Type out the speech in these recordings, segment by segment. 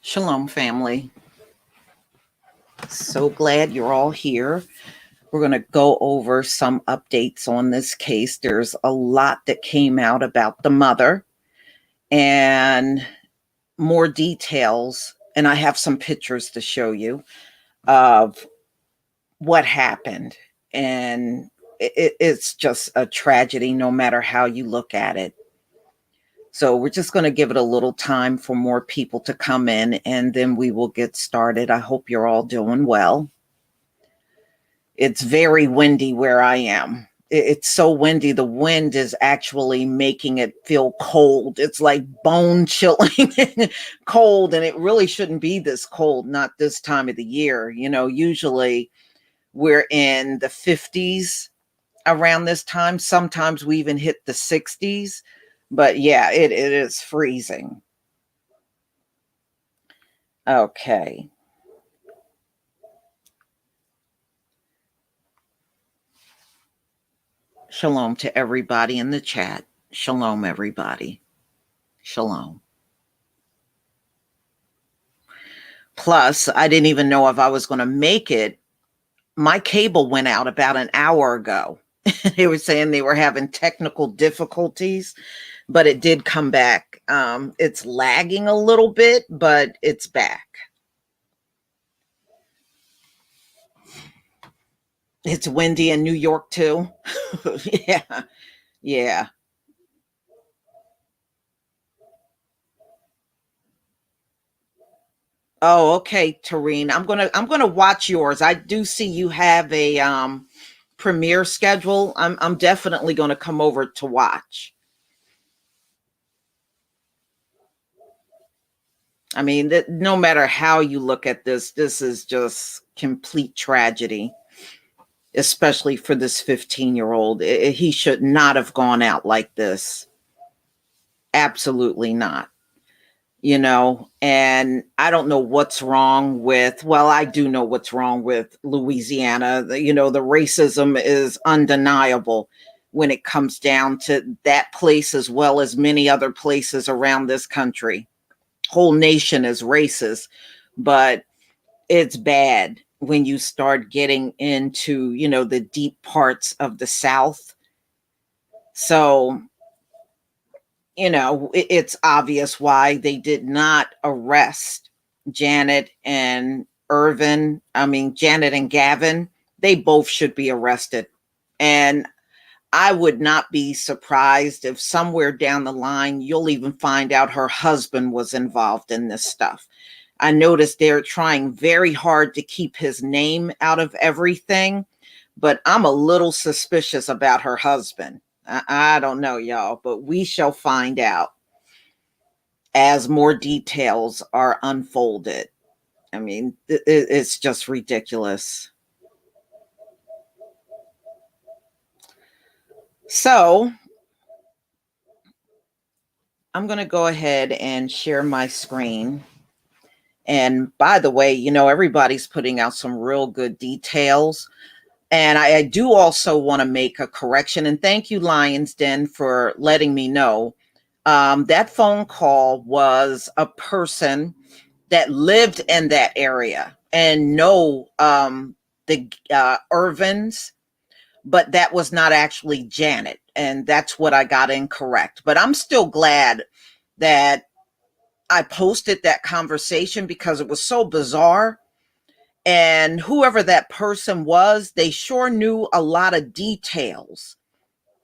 Shalom, family. So glad you're all here. We're going to go over some updates on this case. There's a lot that came out about the mother and more details. And I have some pictures to show you of what happened. And it's just a tragedy, no matter how you look at it. So we're just going to give it a little time for more people to come in, and then we will get started. I hope you're all doing well. It's very windy where I am. It's so windy. The wind is actually making it feel cold. It's like bone chilling cold, and it really shouldn't be this cold, not this time of the year. Usually we're in the 50s around this time. Sometimes we even hit the 60s. But yeah, it is freezing. Okay. Shalom to everybody in the chat. Shalom, everybody. Shalom. Plus, I didn't even know if I was going to make it. My cable went out about an hour ago. They were saying they were having technical difficulties, but it did come back. It's lagging a little bit, but it's back. It's windy in New York too. Yeah. Oh, okay, Tareen. I'm gonna watch yours. I do see you have a premiere schedule. I'm definitely gonna come over to watch. I mean, no matter how you look at this is just complete tragedy, especially for this 15-year-old. He should not have gone out like this. Absolutely not. And I don't know what's wrong with, well, I do know what's wrong with Louisiana. The racism is undeniable when it comes down to that place, as well as many other places around this country. Whole nation is racist, but it's bad when you start getting into, the deep parts of the South. So it's obvious why they did not arrest Janet and Irvin. I mean, Janet and Gavin, they both should be arrested. And I would not be surprised if somewhere down the line, you'll even find out her husband was involved in this stuff. I noticed they're trying very hard to keep his name out of everything, but I'm a little suspicious about her husband. I don't know, y'all, but we shall find out as more details are unfolded. I mean, it's just ridiculous. So I'm going to go ahead and share my screen. And by the way, everybody's putting out some real good details. And I do also want to make a correction. And thank you, Lions Den, for letting me know. That phone call was a person that lived in that area and know the Irvins, but that was not actually Janet. And that's what I got incorrect. But I'm still glad that I posted that conversation because it was so bizarre. And whoever that person was, they sure knew a lot of details.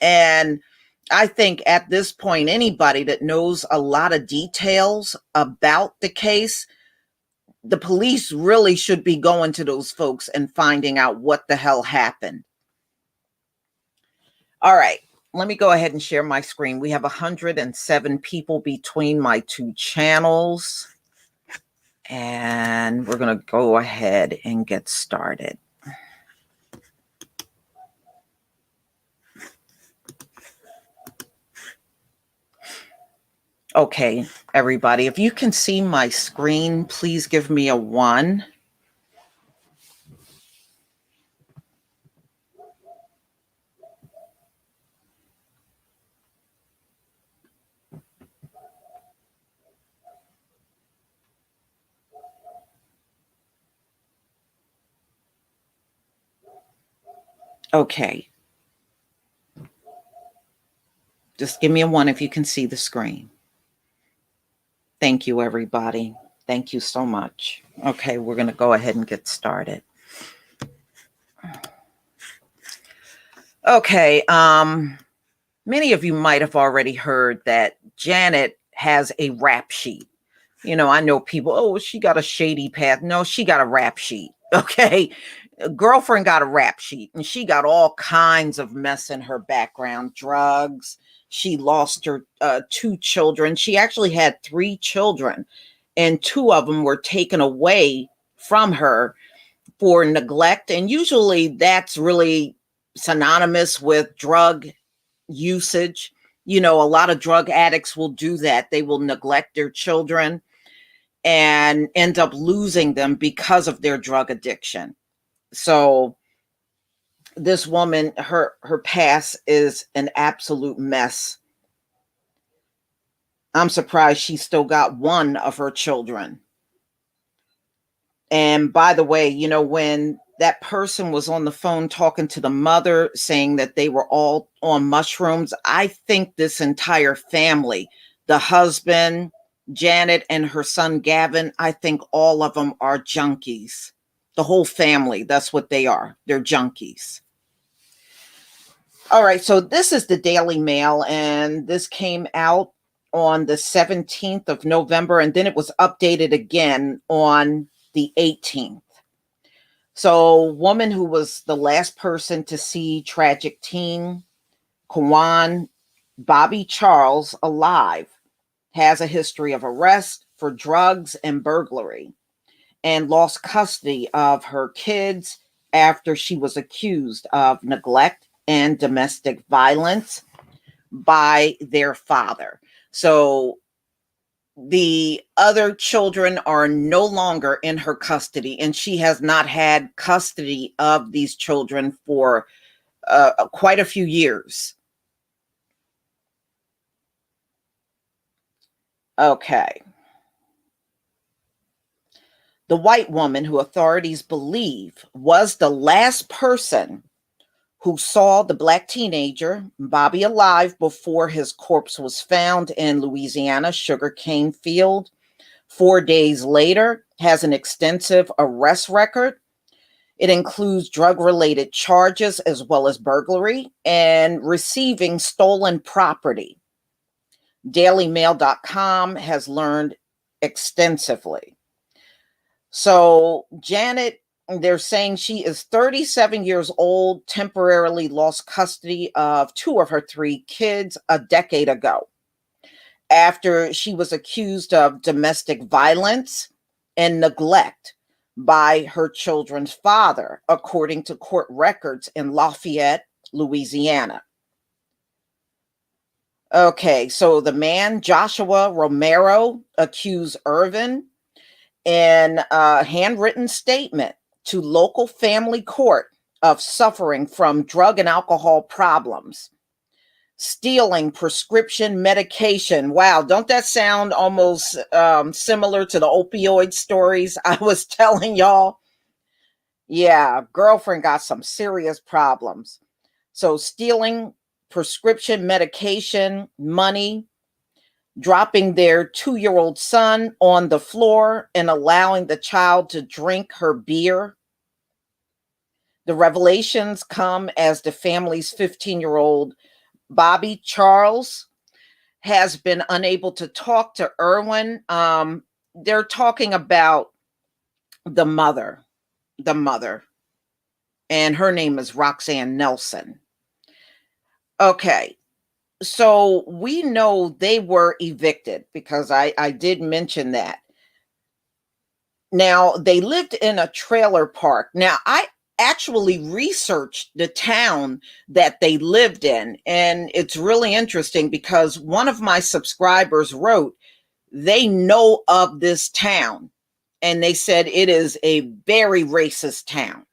And I think at this point, anybody that knows a lot of details about the case, the police really should be going to those folks and finding out what the hell happened. All right, let me go ahead and share my screen. We have 107 people between my two channels. And we're going to go ahead and get started. Okay, everybody, if you can see my screen, please give me a 1. Okay. Just give me a one if you can see the screen. Thank you, everybody. Thank you so much. Okay, we're going to go ahead and get started. Okay, many of you might have already heard that Janet has a rap sheet. You know, I know people, oh, she got a shady past. No, she got a rap sheet. Okay. A girlfriend got a rap sheet and she got all kinds of mess in her background, drugs. She lost her two children. She actually had three children, and two of them were taken away from her for neglect. And usually that's really synonymous with drug usage. You know, a lot of drug addicts will do that. They will neglect their children and end up losing them because of their drug addiction. So this woman, her past is an absolute mess. I'm surprised she still got one of her children. And by the way, you know, when that person was on the phone talking to the mother saying that they were all on mushrooms, I think this entire family, the husband, Janet, and her son Gavin, I think all of them are junkies. The whole family, that's what they are. They're junkies. All right, so this is the Daily Mail, and this came out on the 17th of November, and then it was updated again on the 18th. So, woman who was the last person to see tragic teen Kawan Bobby Charles alive has a history of arrest for drugs and burglary, and lost custody of her kids after she was accused of neglect and domestic violence by their father. So the other children are no longer in her custody, and she has not had custody of these children for quite a few years. Okay. The white woman who authorities believe was the last person who saw the black teenager, Bobby, alive before his corpse was found in Louisiana sugarcane field 4 days later, has an extensive arrest record. It includes drug-related charges as well as burglary and receiving stolen property. DailyMail.com has learned extensively. So Janet, they're saying she is 37 years old, temporarily lost custody of two of her three kids a decade ago after she was accused of domestic violence and neglect by her children's father, according to court records in Lafayette, Louisiana. Okay, so the man, Joshua Romero, accused Irvin in a handwritten statement to local family court of suffering from drug and alcohol problems, stealing prescription medication. Wow, don't that sound almost similar to the opioid stories I was telling y'all? Yeah, girlfriend got some serious problems. So stealing prescription medication, money, dropping their 2-year-old son on the floor and allowing the child to drink her beer. The revelations come as the family's 15-year-old Bobby Charles has been unable to talk to Irwin. They're talking about the mother, and her name is Roxanne Nelson. Okay, so we know they were evicted because I did mention that. Now, they lived in a trailer park. Now, I actually researched the town that they lived in, and it's really interesting because one of my subscribers wrote, they know of this town, and they said it is a very racist town.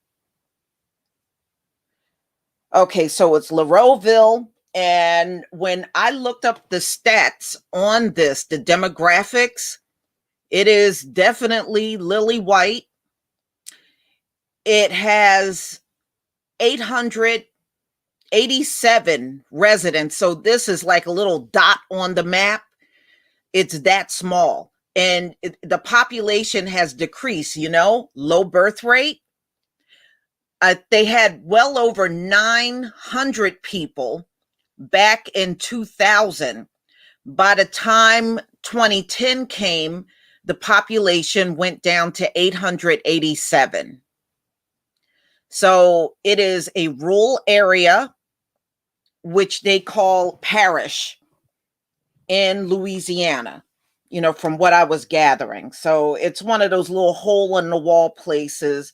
Okay, so it's Laurelville. And when I looked up the stats on this, the demographics, it is definitely lily white. It has 887 residents. So this is like a little dot on the map. It's that small. And the population has decreased, low birth rate. They had well over 900 people back in 2000. By the time 2010 came, the population went down to 887. So it is a rural area, which they call parish in Louisiana, from what I was gathering. So it's one of those little hole in the wall places,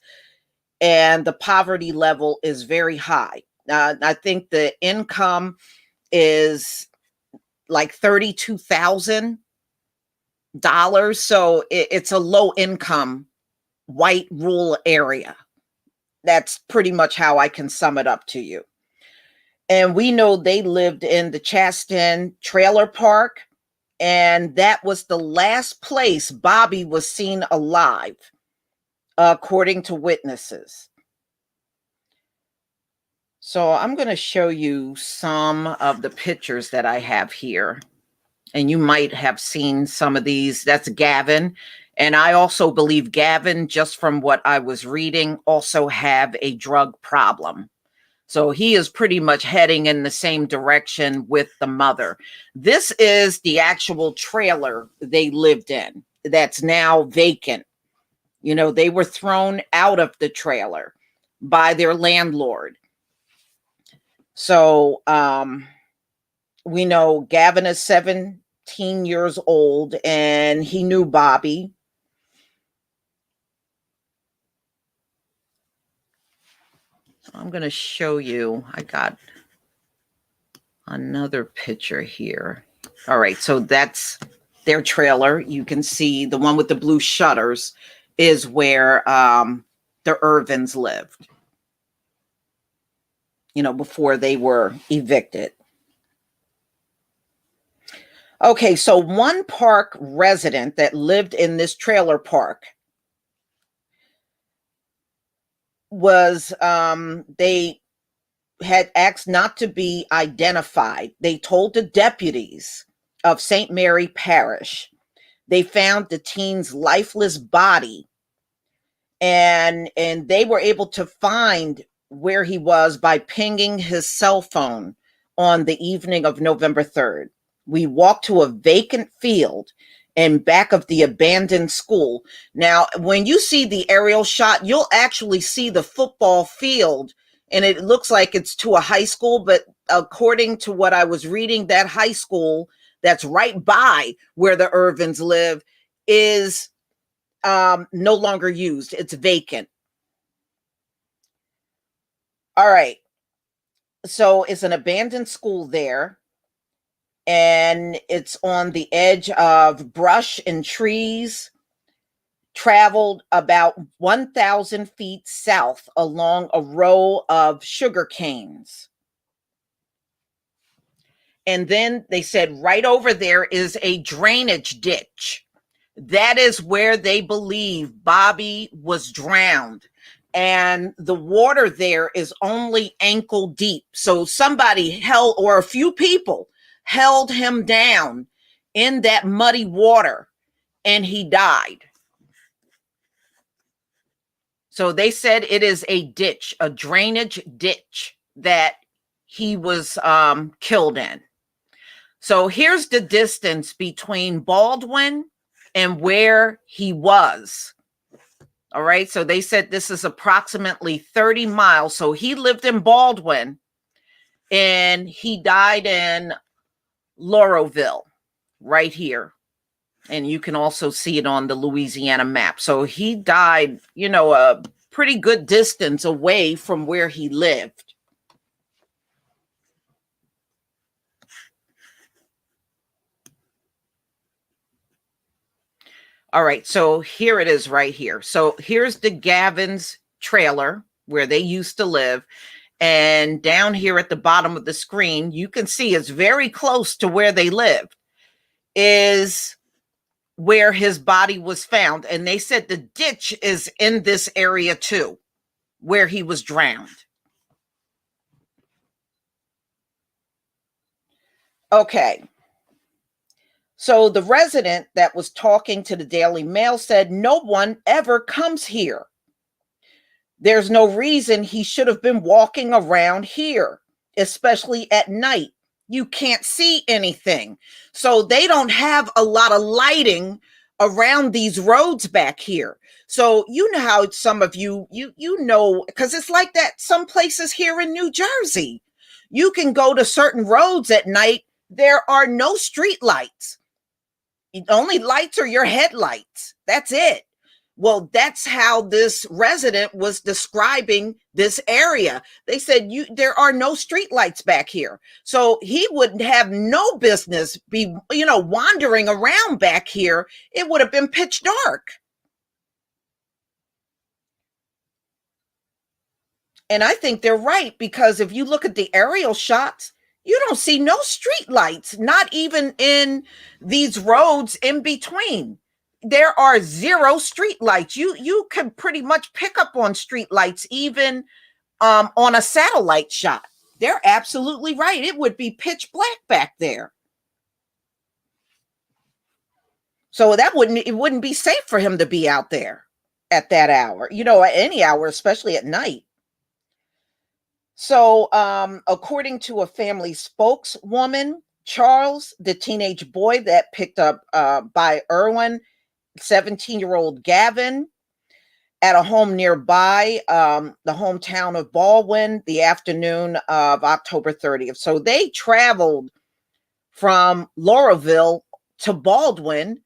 and the poverty level is very high. I think the income is like $32,000. So it's a low income white rural area. That's pretty much how I can sum it up to you. And we know they lived in the Chaston trailer park, and that was the last place Bobby was seen alive, according to witnesses. So I'm going to show you some of the pictures that I have here. And you might have seen some of these. That's Gavin. And I also believe Gavin, just from what I was reading, also have a drug problem. So he is pretty much heading in the same direction with the mother. This is the actual trailer they lived in that's now vacant. They were thrown out of the trailer by their landlord. So we know Gavin is 17 years old, and he knew Bobby. I'm going to show you. I got another picture here. All right, so that's their trailer. You can see the one with the blue shutters is where the Irvins lived, before they were evicted. Okay, so one park resident that lived in this trailer park was, they had asked not to be identified. They told the deputies of St. Mary Parish they found the teen's lifeless body, and they were able to find where he was by pinging his cell phone on the evening of November 3rd. We walked to a vacant field in back of the abandoned school. Now, when you see the aerial shot, you'll actually see the football field, and it looks like it's to a high school, but according to what I was reading, that high school that's right by where the Irvins live is no longer used. It's vacant. All right. So it's an abandoned school there, and it's on the edge of brush and trees. Traveled about 1,000 feet south along a row of sugar canes. And then they said right over there is a drainage ditch. That is where they believe Bobby was drowned. And the water there is only ankle deep. So somebody held, or a few people held him down in that muddy water, and he died. So they said it is a ditch, a drainage ditch that he was killed in. So here's the distance between Baldwin and where he was. All right. So they said this is approximately 30 miles. So he lived in Baldwin and he died in Lauraville, right here. And you can also see it on the Louisiana map. So he died, a pretty good distance away from where he lived. All right, so here it is right here. So here's the Gavin's trailer where they used to live. And down here at the bottom of the screen, you can see it's very close to where they lived, is where his body was found. And they said the ditch is in this area too, where he was drowned. Okay. So the resident that was talking to the Daily Mail said no one ever comes here. There's no reason he should have been walking around here, especially at night. You can't see anything. So they don't have a lot of lighting around these roads back here. So you know how some of you know, because it's like that some places here in New Jersey. You can go to certain roads at night. There are no street lights. The only lights are your headlights. That's it. Well, that's how this resident was describing this area. They said there are no street lights back here. So he would have no business be, wandering around back here. It would have been pitch dark. And I think they're right, because if you look at the aerial shots, you don't see no street lights, not even in these roads in between. There are zero street lights. You can pretty much pick up on street lights even on a satellite shot. They're absolutely right. It would be pitch black back there. So it wouldn't be safe for him to be out there at that hour, at any hour, especially at night. So, according to a family spokeswoman, Charles, the teenage boy that picked up by Irvin, 17-year-old Gavin, at a home nearby, the hometown of Baldwin, the afternoon of October 30th. So they traveled from Lauraville to Baldwin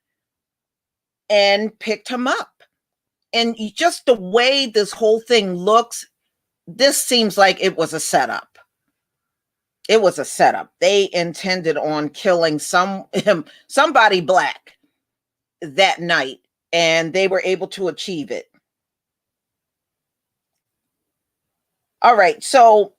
and picked him up. And just the way this whole thing looks, this seems like it was a setup. It was a setup. They intended on killing somebody black that night, and they were able to achieve it. All right, so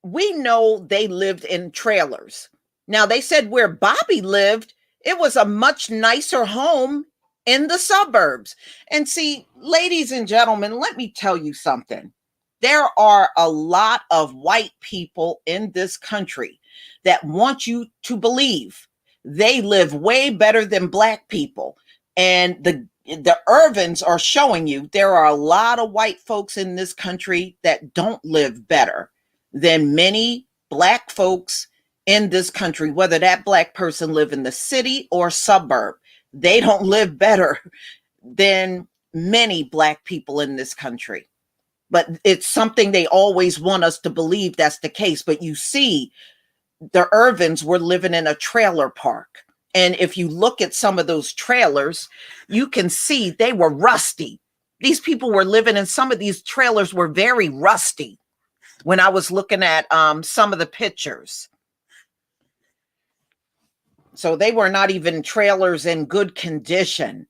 we know they lived in trailers. Now, they said where Bobby lived, it was a much nicer home in the suburbs. And see, ladies and gentlemen, let me tell you something. There are a lot of white people in this country that want you to believe they live way better than black people. And the Irvins are showing you there are a lot of white folks in this country that don't live better than many black folks in this country, whether that black person live in the city or suburb. They don't live better than many black people in this country. But it's something they always want us to believe that's the case. But you see, the Irvins were living in a trailer park. And if you look at some of those trailers, you can see they were rusty. These people were living in some of these trailers were very rusty when I was looking at some of the pictures. So they were not even trailers in good condition.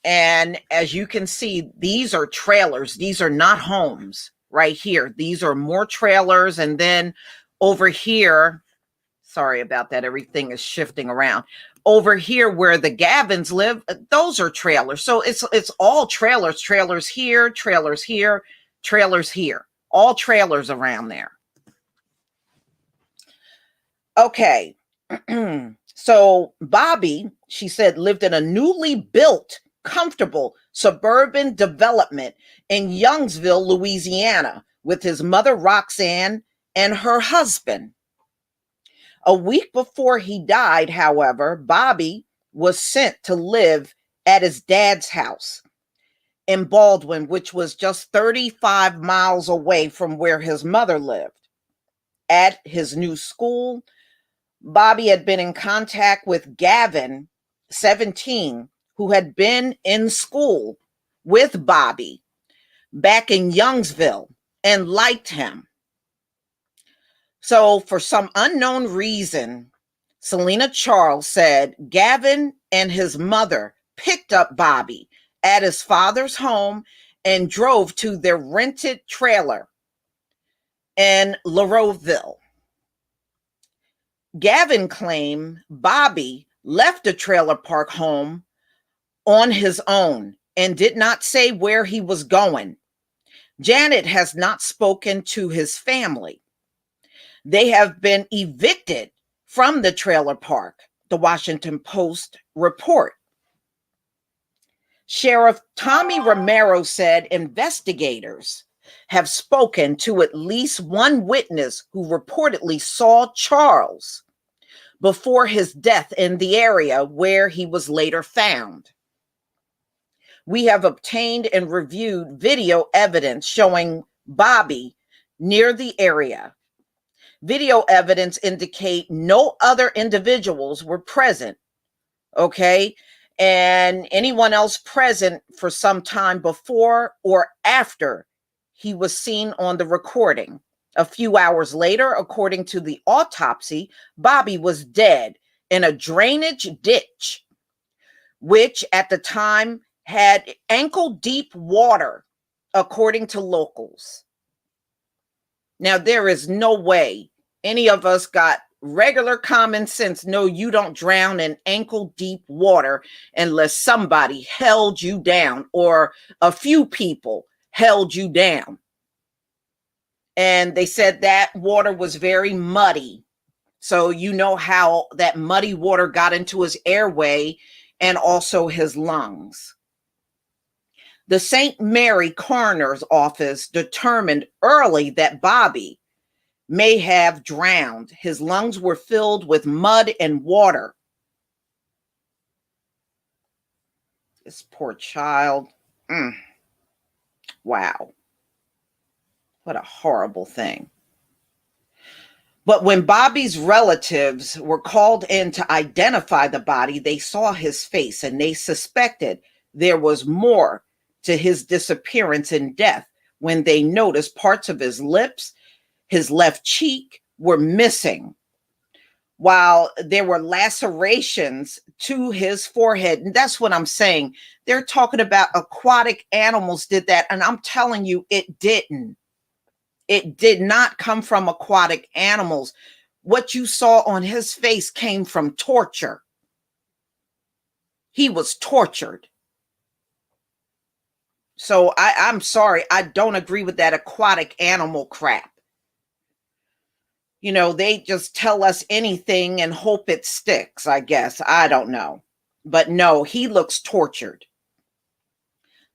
And as you can see, these are trailers. These are not homes right here. These are more trailers. And then over here, sorry about that. Everything is shifting around. Over here where the Gavins live, those are trailers. So it's all trailers, trailers here, trailers here, trailers here, all trailers around there. Okay. So Bobby, she said, lived in a newly built, comfortable suburban development in Youngsville, Louisiana, with his mother, Roxanne, and her husband. A week before he died, however, Bobby was sent to live at his dad's house in Baldwin, which was just 35 miles away from where his mother lived. At his new school, Bobby had been in contact with Gavin, 17, who had been in school with Bobby back in Youngsville and liked him. So for some unknown reason, Selena Charles said Gavin and his mother picked up Bobby at his father's home and drove to their rented trailer in Lauraville. Gavin claimed Bobby left the trailer park home on his own and did not say where he was going. Janet has not spoken to his family. They have been evicted from the trailer park, the Washington Post report. Sheriff Tommy Romero said investigators have spoken to at least one witness who reportedly saw Charles before his death in the area where he was later found. We have obtained and reviewed video evidence showing Bobby near the area. Video evidence indicate no other individuals were present, okay? And anyone else present for some time before or after he was seen on the recording. A few hours later, according to the autopsy, Bobby was dead in a drainage ditch, which at the time had ankle-deep water, according to locals. Now, there is no way any of us got regular common sense. No, you don't drown in ankle-deep water unless somebody held you down or a few people held you down. And they said that water was very muddy. So you know how that muddy water got into his airway and also his lungs. The St. Mary coroner's office determined early that Bobby may have drowned. His lungs were filled with mud and water. This poor child. Wow. What a horrible thing. But when Bobby's relatives were called in to identify the body, they saw his face and they suspected there was more to his disappearance and death when they noticed parts of his lips, his left cheek were missing, while there were lacerations to his forehead. And that's what I'm saying. They're talking about aquatic animals did that. And I'm telling you, it didn't. It did not come from aquatic animals. What you saw on his face came from torture. He was tortured. So I'm sorry, I don't agree with that aquatic animal crap. You know, they just tell us anything and hope it sticks, I guess. I don't know. But no, he looks tortured.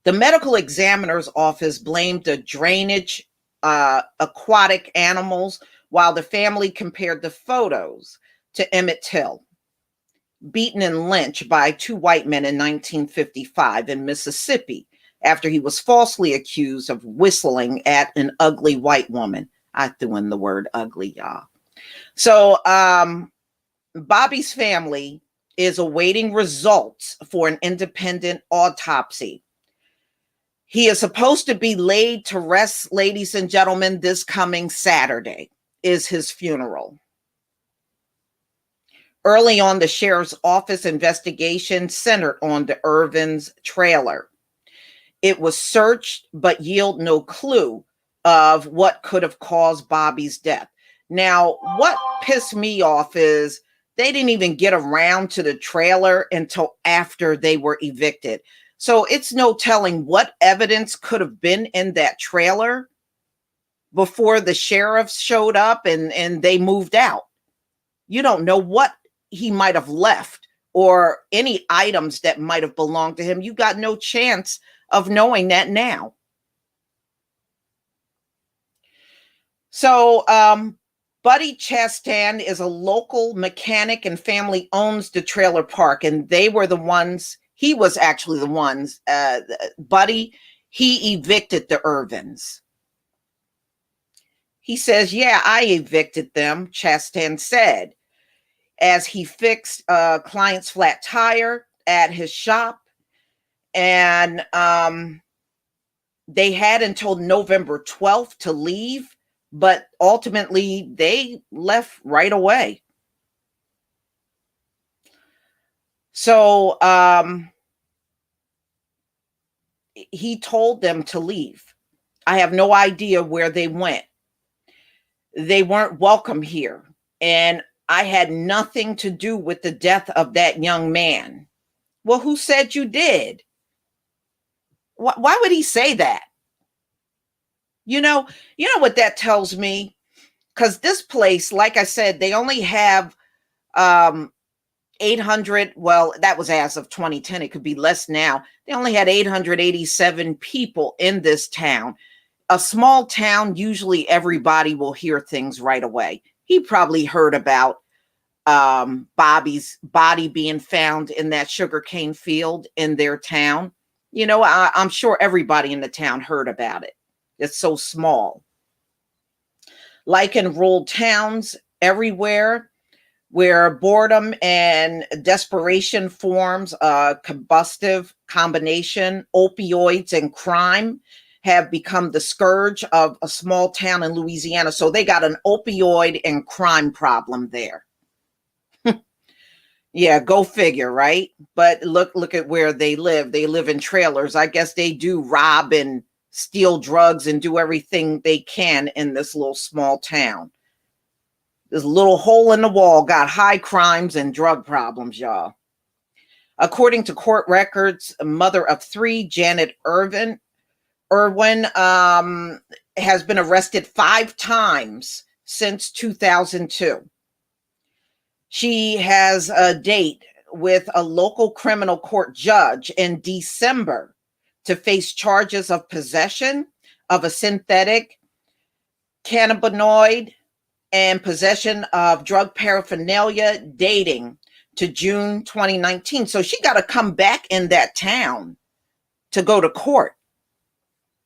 The medical examiner's office blamed the drainage aquatic animals, while the family compared the photos to Emmett Till, beaten and lynched by two white men in 1955 in Mississippi after he was falsely accused of whistling at an ugly white woman. I threw in the word ugly, y'all. So Bobby's family is awaiting results for an independent autopsy. He is supposed to be laid to rest, ladies and gentlemen, this coming Saturday is his funeral. Early on, the sheriff's office investigation centered on the Irvin's trailer. It was searched, but yielded no clue of what could have caused Bobby's death. Now, what pissed me off is they didn't even get around to the trailer until after they were evicted. So it's no telling what evidence could have been in that trailer before the sheriffs showed up and they moved out. You don't know what he might have left or any items that might have belonged to him. You got no chance of knowing that now. So Buddy Chastain is a local mechanic and family owns the trailer park, and they were the ones, he was actually the ones, Buddy, he evicted the Irvins. He says, yeah, I evicted them, Chastain said, as he fixed a client's flat tire at his shop. And they had until November 12th to leave, but ultimately they left right away. So he told them to leave. I have no idea where they went. They weren't welcome here. And I had nothing to do with the death of that young man. Well, who said you did? Why would he say that? You know what that tells me? Because this place, like I said, they only have Um, 800, well, that was as of 2010. It could be less now. They only had 887 people in this town. A small town, usually everybody will hear things right away. He probably heard about Bobby's body being found in that sugarcane field in their town. I'm sure everybody in the town heard about it. It's so small. Like in rural towns everywhere, where boredom and desperation forms a combustive combination, opioids and crime have become the scourge of a small town in Louisiana. So they got an opioid and crime problem there. Yeah, go figure, right? But look at where they live. They live in trailers. I guess they do rob and steal drugs and do everything they can in this little small town. This little hole in the wall got high crimes and drug problems, y'all. According to court records, a mother of three, Janet Irwin, has been arrested 5 times since 2002. She has a date with a local criminal court judge in December to face charges of possession of a synthetic cannabinoid and possession of drug paraphernalia dating to June 2019. So she got to come back in that town to go to court.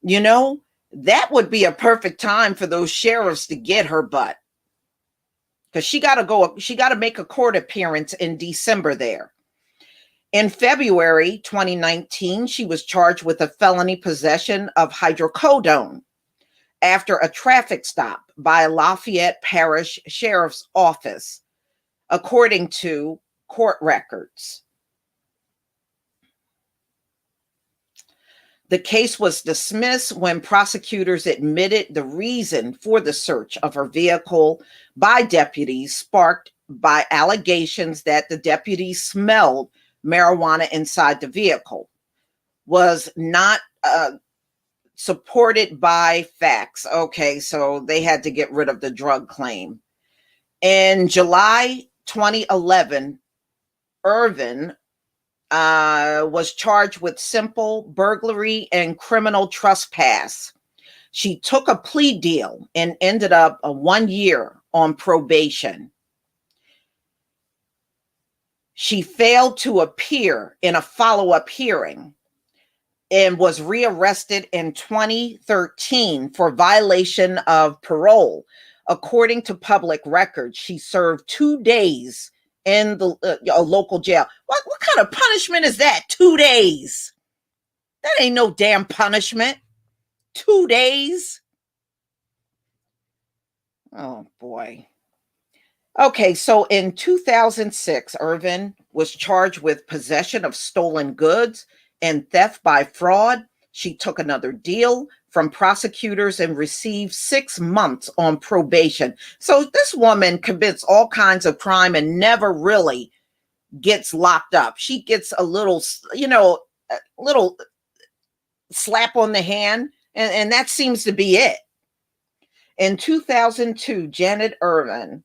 That would be a perfect time for those sheriffs to get her butt. Because she got to make a court appearance in December there. In February 2019, she was charged with a felony possession of hydrocodone after a traffic stop by Lafayette Parish Sheriff's Office, according to court records. The case was dismissed when prosecutors admitted the reason for the search of her vehicle by deputies sparked by allegations that the deputies smelled marijuana inside the vehicle was not supported by facts. Okay, so they had to get rid of the drug claim. In July 2011, Irvin was charged with simple burglary and criminal trespass. She took a plea deal and ended up 1 year on probation. She failed to appear in a follow-up hearing and was rearrested in 2013 for violation of parole. According to public records, she served 2 days in the a local jail. What kind of punishment is that? 2 days. That ain't no damn punishment. 2 days. Oh boy. Okay, so in 2006, Irvin was charged with possession of stolen goods and theft by fraud. She took another deal from prosecutors and received 6 months on probation. So this woman commits all kinds of crime and never really gets locked up. She gets a little, a little slap on the hand, and that seems to be it. In 2002, Janet Irvin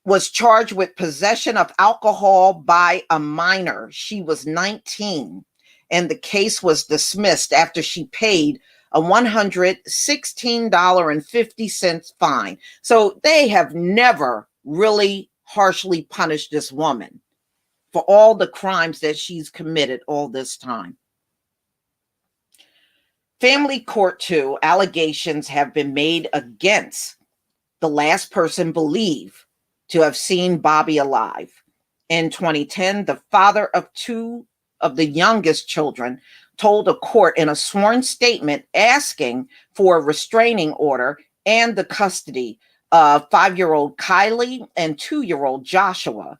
was charged with possession of alcohol by a minor. She was 19, and the case was dismissed after she paid a $116.50 fine. So they have never really harshly punished this woman for all the crimes that she's committed all this time. Family court 2 allegations have been made against the last person believed to have seen Bobby alive. In 2010, the father of 2 of the youngest children told a court in a sworn statement asking for a restraining order and the custody of 5-year-old Kylie and 2-year-old Joshua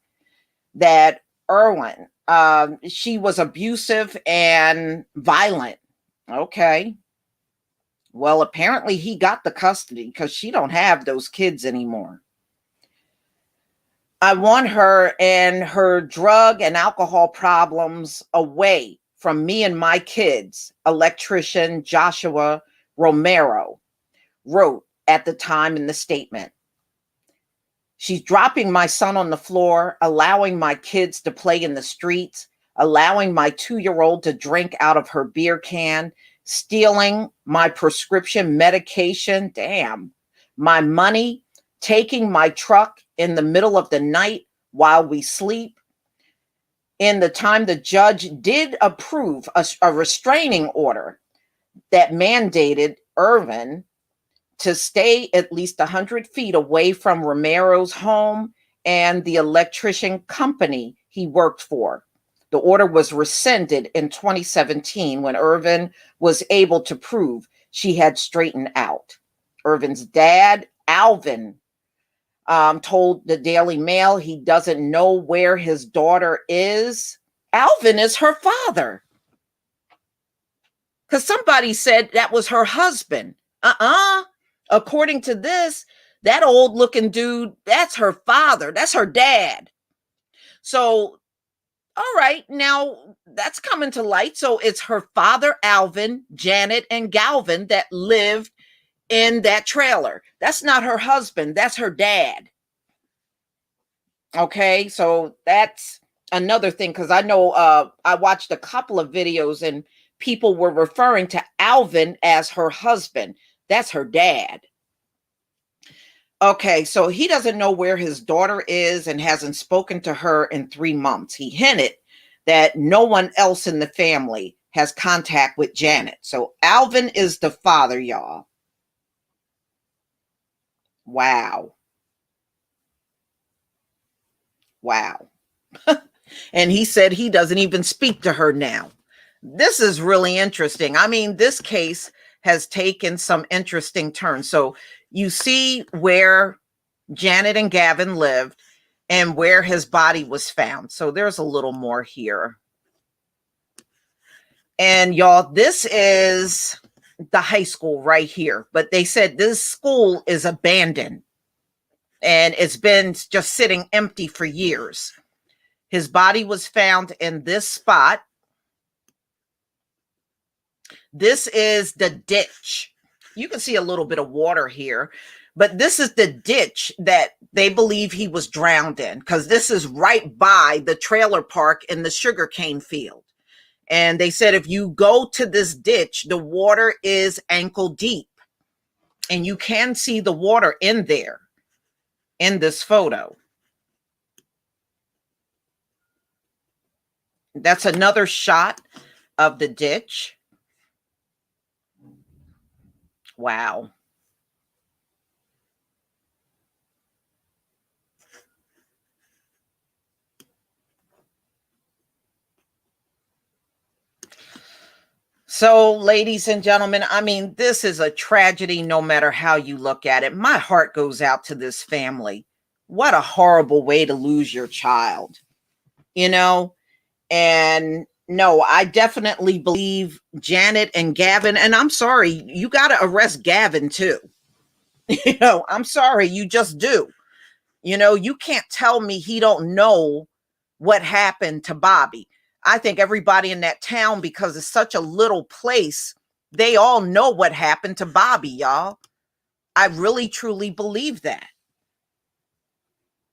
that Irwin, she was abusive and violent. Okay. Well, apparently he got the custody because she don't have those kids anymore. I want her and her drug and alcohol problems away from me and my kids, electrician Joshua Romero wrote at the time in the statement. She's dropping my son on the floor, allowing my kids to play in the streets, allowing my 2-year-old to drink out of her beer can, stealing my prescription medication, damn, my money, taking my truck in the middle of the night while we sleep. In the time the judge did approve a restraining order that mandated Irvin to stay at least 100 feet away from Romero's home and the electrician company he worked for. The order was rescinded in 2017 when Irvin was able to prove she had straightened out. Irvin's dad, Alvin, told the Daily Mail he doesn't know where his daughter is. Alvin is her father. Because somebody said that was her husband. According to this, that old looking dude, that's her father. That's her dad. So, all right, now that's coming to light. So it's her father, Alvin, Janet, and Gavin that lived in that trailer. That's not her husband. That's her dad. Okay, so that's another thing, because I know I watched a couple of videos and people were referring to Alvin as her husband. That's her dad. Okay, so he doesn't know where his daughter is and hasn't spoken to her in 3 months. He hinted that no one else in the family has contact with Janet. So Alvin is the father, y'all. Wow. Wow. And he said he doesn't even speak to her now. This is really interesting. I mean, this case has taken some interesting turns. So you see where Janet and Gavin lived and where his body was found. So there's a little more here. And y'all, this is the high school right here. But they said this school is abandoned and it's been just sitting empty for years. His body was found in this spot. This is the ditch. You can see a little bit of water here, but this is the ditch that they believe he was drowned in, because this is right by the trailer park in the sugarcane field. And they said if you go to this ditch, the water is ankle deep. And you can see the water in there in this photo. That's another shot of the ditch. Wow. So, ladies and gentlemen, I mean, this is a tragedy no matter how you look at it. My heart goes out to this family. What a horrible way to lose your child, you know? And no, I definitely believe Janet and Gavin, and I'm sorry, you got to arrest Gavin too. You know, I'm sorry, you just do. You know, you can't tell me he don't know what happened to Bobby. I think everybody in that town, because it's such a little place, they all know what happened to Bobby, y'all. I really truly believe that.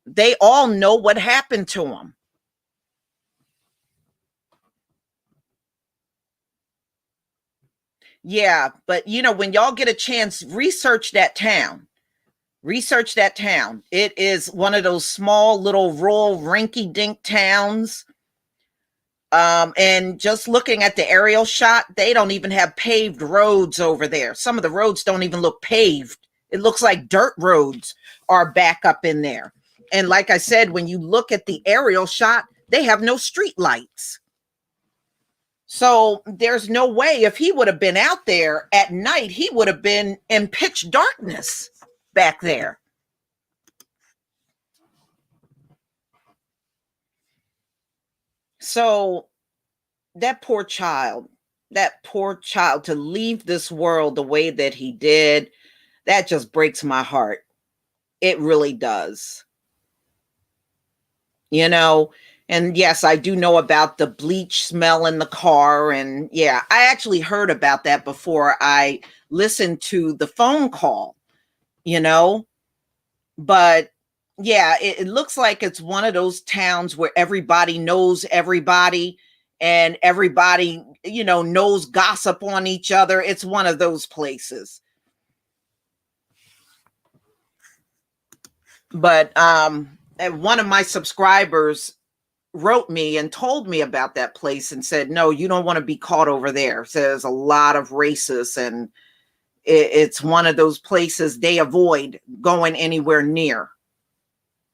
They all know what happened to him. Yeah, but you know, when y'all get a chance, research that town. Research that town. It is one of those small little rural rinky-dink towns. And just looking at the aerial shot, they don't even have paved roads over there. Some of the roads don't even look paved. It looks like dirt roads are back up in there. And like I said, when you look at the aerial shot, they have no street lights. So there's no way, if he would have been out there at night, he would have been in pitch darkness back there. So that poor child, to leave this world the way that he did, that just breaks my heart. It really does. You know, and yes, I do know about the bleach smell in the car. And yeah, I actually heard about that before I listened to the phone call, you know, but Yeah, it looks like it's one of those towns where everybody knows everybody and everybody, knows gossip on each other. It's one of those places. But one of my subscribers wrote me and told me about that place and said, "No, you don't want to be caught over there." So there's a lot of racists, and it's one of those places they avoid going anywhere near,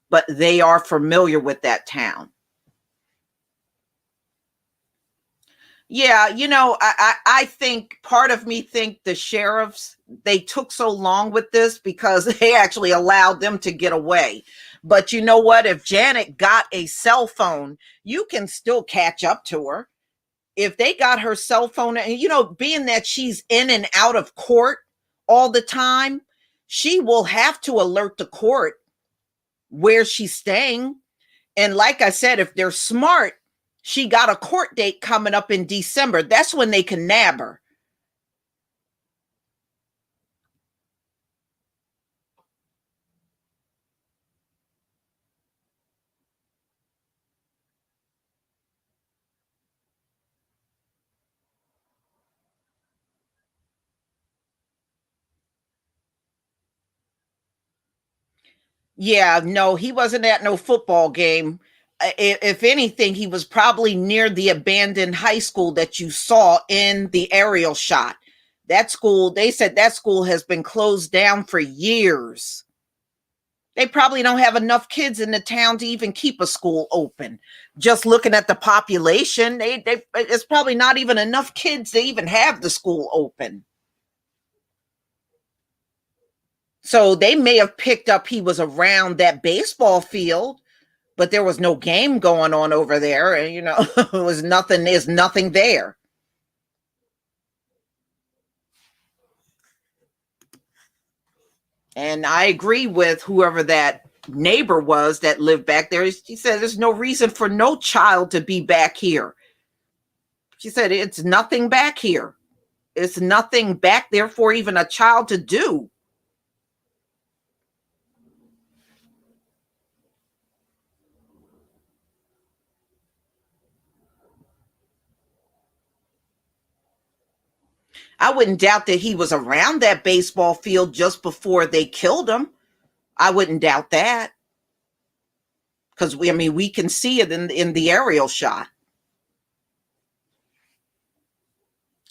but they are familiar with that town. Yeah, I think part of me think the sheriffs, they took so long with this because they actually allowed them to get away. But you know what? If Janet got a cell phone, you can still catch up to her. If they got her cell phone, and being that she's in and out of court all the time, she will have to alert the court where she's staying. And like I said, if they're smart, she got a court date coming up in December. That's when they can nab her. Yeah, no, he wasn't at no football game. If anything, he was probably near the abandoned high school that you saw in the aerial shot. That school, they said that school has been closed down for years. They probably don't have enough kids in the town to even keep a school open. Just looking at the population, it's probably not even enough kids to even have the school open. So they may have picked up he was around that baseball field, but there was no game going on over there. And, it was nothing, there's nothing there. And I agree with whoever that neighbor was that lived back there. She said there's no reason for no child to be back here. She said it's nothing back here. It's nothing back there for even a child to do. I wouldn't doubt that he was around that baseball field just before they killed him. I wouldn't doubt that because we can see it in the aerial shot.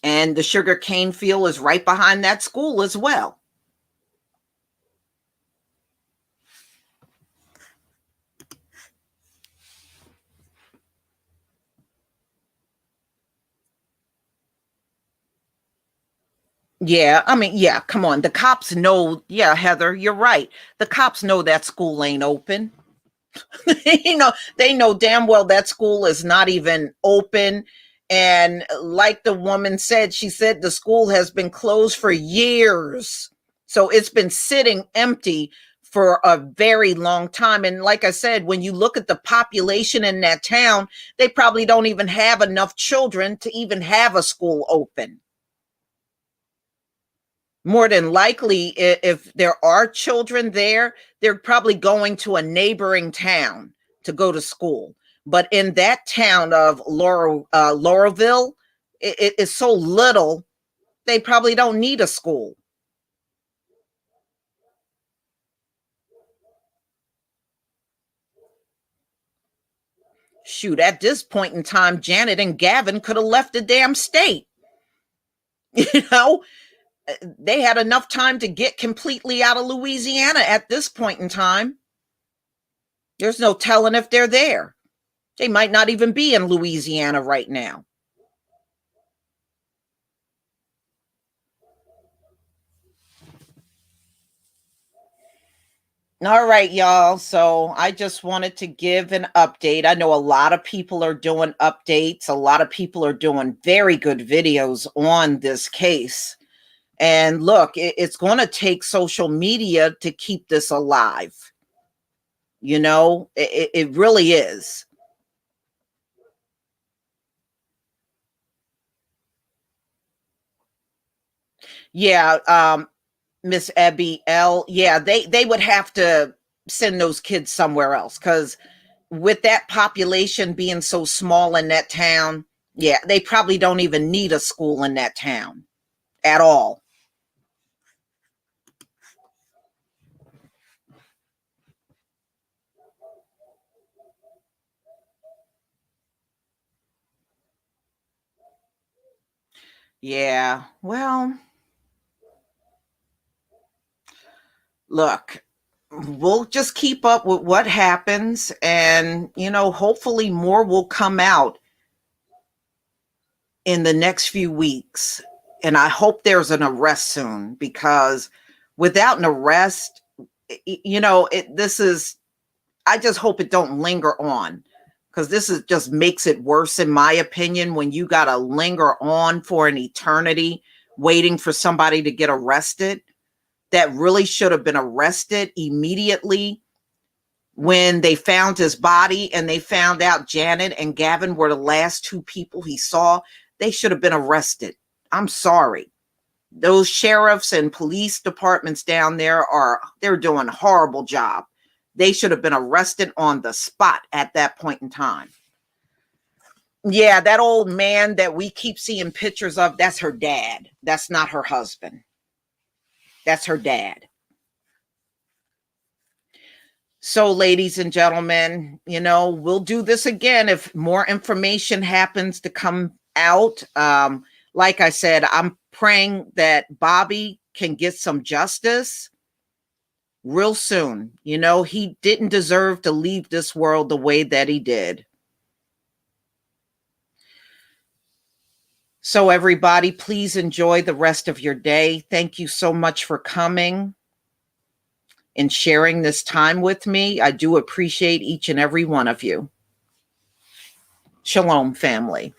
And the sugar cane field is right behind that school as well. Yeah, yeah, come on. The cops know, yeah, Heather, you're right. The cops know that school ain't open. They know damn well that school is not even open. And like the woman said, she said the school has been closed for years. So it's been sitting empty for a very long time. And like I said, when you look at the population in that town, they probably don't even have enough children to even have a school open. More than likely, if there are children there, they're probably going to a neighboring town to go to school. But in that town of Lauraville, it is so little, they probably don't need a school. Shoot, at this point in time, Janet and Gavin could have left the damn state. You know, they had enough time to get completely out of Louisiana at this point in time. There's no telling if they're there. They might not even be in Louisiana right now. All right, y'all. So I just wanted to give an update. I know a lot of people are doing updates. A lot of people are doing very good videos on this case. And look, it's going to take social media to keep this alive. It really is. Yeah, Miss Abby L. Yeah, they would have to send those kids somewhere else, because with that population being so small in that town, yeah, they probably don't even need a school in that town at all. Yeah, well, look, we'll just keep up with what happens, and hopefully more will come out in the next few weeks. And I hope there's an arrest soon, because without an arrest, this is, I just hope it don't linger on, because this is just makes it worse, in my opinion, when you got to linger on for an eternity waiting for somebody to get arrested that really should have been arrested immediately when they found his body, and they found out Janet and Gavin were the last two people he saw. They should have been arrested. I'm sorry. Those sheriffs and police departments down there they're doing a horrible job. They should have been arrested on the spot at that point in time. Yeah, that old man that we keep seeing pictures of, that's her dad. That's not her husband. That's her dad. So, ladies and gentlemen, we'll do this again if more information happens to come out. Like I said, I'm praying that Bobby can get some justice real soon. He didn't deserve to leave this world the way that he did. So, everybody, please enjoy the rest of your day. Thank you so much for coming and sharing this time with me. I do appreciate each and every one of you. Shalom, family.